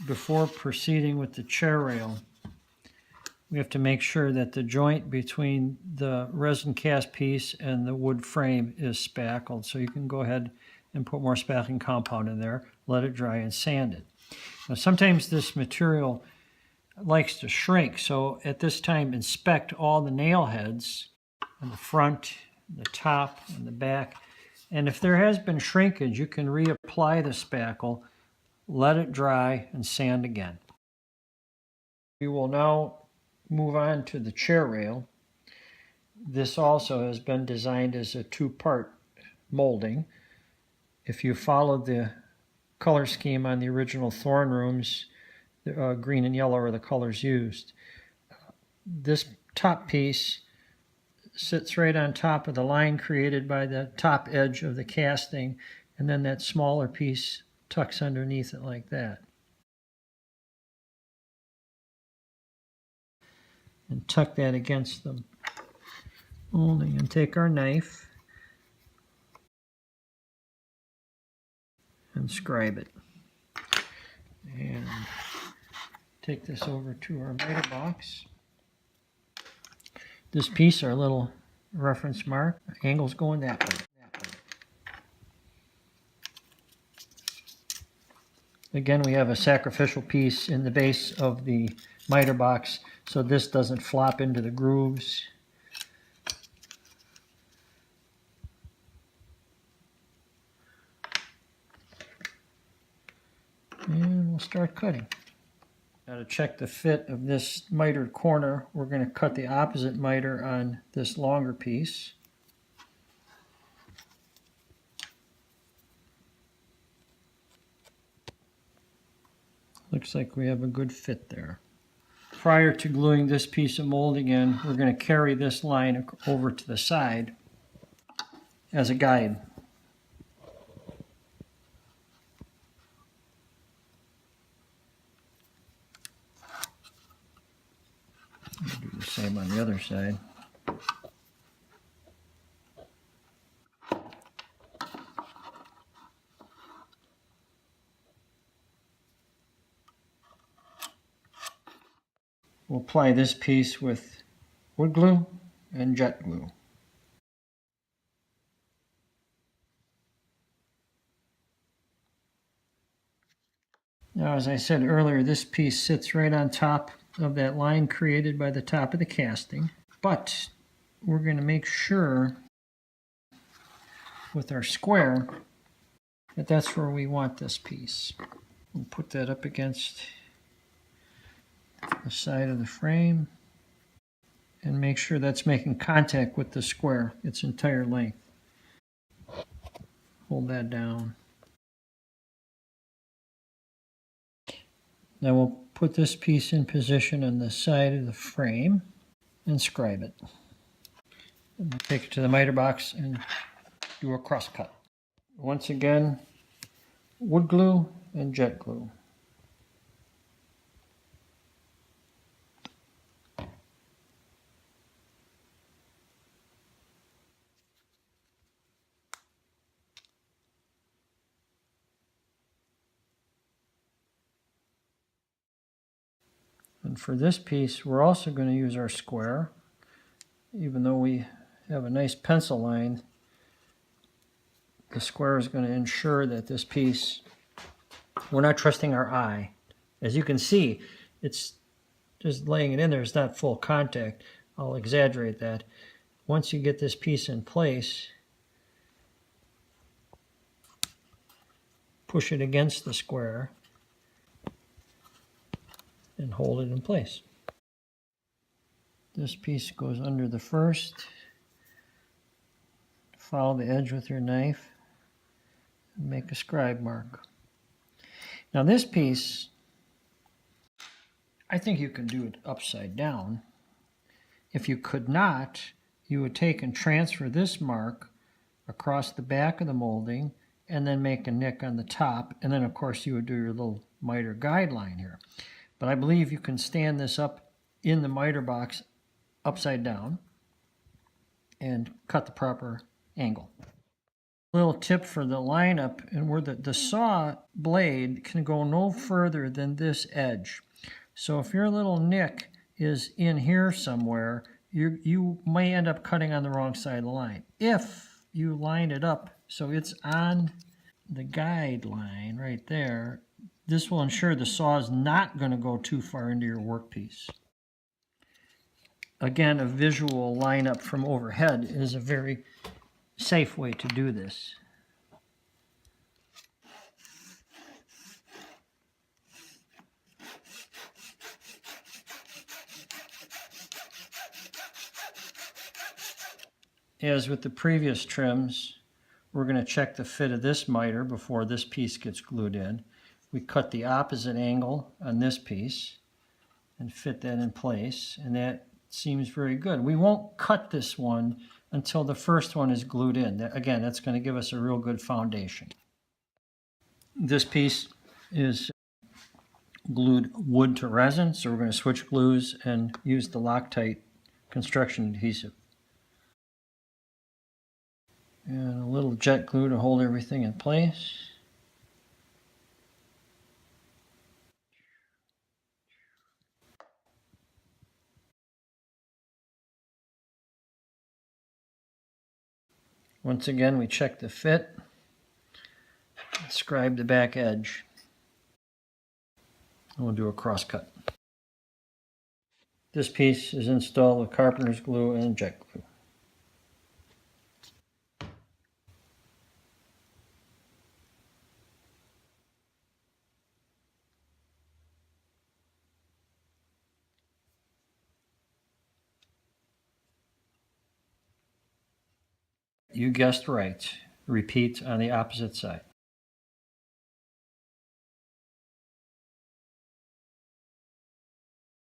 before proceeding with the chair rail, we have to make sure that the joint between the resin cast piece and the wood frame is spackled. So you can go ahead and put more spackling compound in there, let it dry, and sand it. Now, sometimes this material likes to shrink, so at this time inspect all the nail heads on the front, the top, and the back. And if there has been shrinkage, you can reapply the spackle, let it dry, and sand again. We will now move on to the chair rail. This also has been designed as a two-part molding. If you followed the color scheme on the original Thorn Rooms, green and yellow are the colors used. This top piece sits right on top of the line created by the top edge of the casting, and then that smaller piece tucks underneath it like that. And tuck that against the molding, and take our knife and scribe it. And take this over to our miter box. This piece, our little reference mark, angle's going that way. Again, we have a sacrificial piece in the base of the miter box, so this doesn't flop into the grooves. And we'll start cutting. Now, to check the fit of this mitered corner, we're going to cut the opposite miter on this longer piece. Looks like we have a good fit there. Prior to gluing this piece of molding in, we're going to carry this line over to the side as a guide. I'll do the same on the other side. We'll apply this piece with wood glue and jet glue. Now, as I said earlier, this piece sits right on top of that line created by the top of the casting, but we're going to make sure with our square that that's where we want this piece. We'll put that up against the side of the frame and make sure that's making contact with the square its entire length. Hold that down. Now we'll put this piece in position on the side of the frame and scribe it. And we'll take it to the miter box and do a cross cut. Once again, wood glue and jet glue. And for this piece, we're also going to use our square. Even though we have a nice pencil line, the square is going to ensure that this piece, we're not trusting our eye. As you can see, it's just laying it in there, it's not full contact. I'll exaggerate that. Once you get this piece in place, push it against the square and hold it in place. This piece goes under the first. Follow the edge with your knife and make a scribe mark. Now this piece, I think you can do it upside down. If you could not, you would take and transfer this mark across the back of the molding and then make a nick on the top, and then of course you would do your little miter guideline here. But I believe you can stand this up in the miter box upside down and cut the proper angle. Little tip for the lineup, and where the saw blade can go no further than this edge. So if your little nick is in here somewhere, you may end up cutting on the wrong side of the line. If you line it up so it's on the guideline right there, this will ensure the saw is not going to go too far into your workpiece. Again, a visual lineup from overhead is a very safe way to do this. As with the previous trims, we're going to check the fit of this miter before this piece gets glued in. We cut the opposite angle on this piece and fit that in place, and that seems very good. We won't cut this one until the first one is glued in. Again, that's going to give us a real good foundation. This piece is glued wood to resin, so we're going to switch glues and use the Loctite construction adhesive. And a little jet glue to hold everything in place. Once again, we check the fit, scribe the back edge, and we'll do a cross cut. This piece is installed with carpenter's glue and jet glue. You guessed right. Repeat on the opposite side.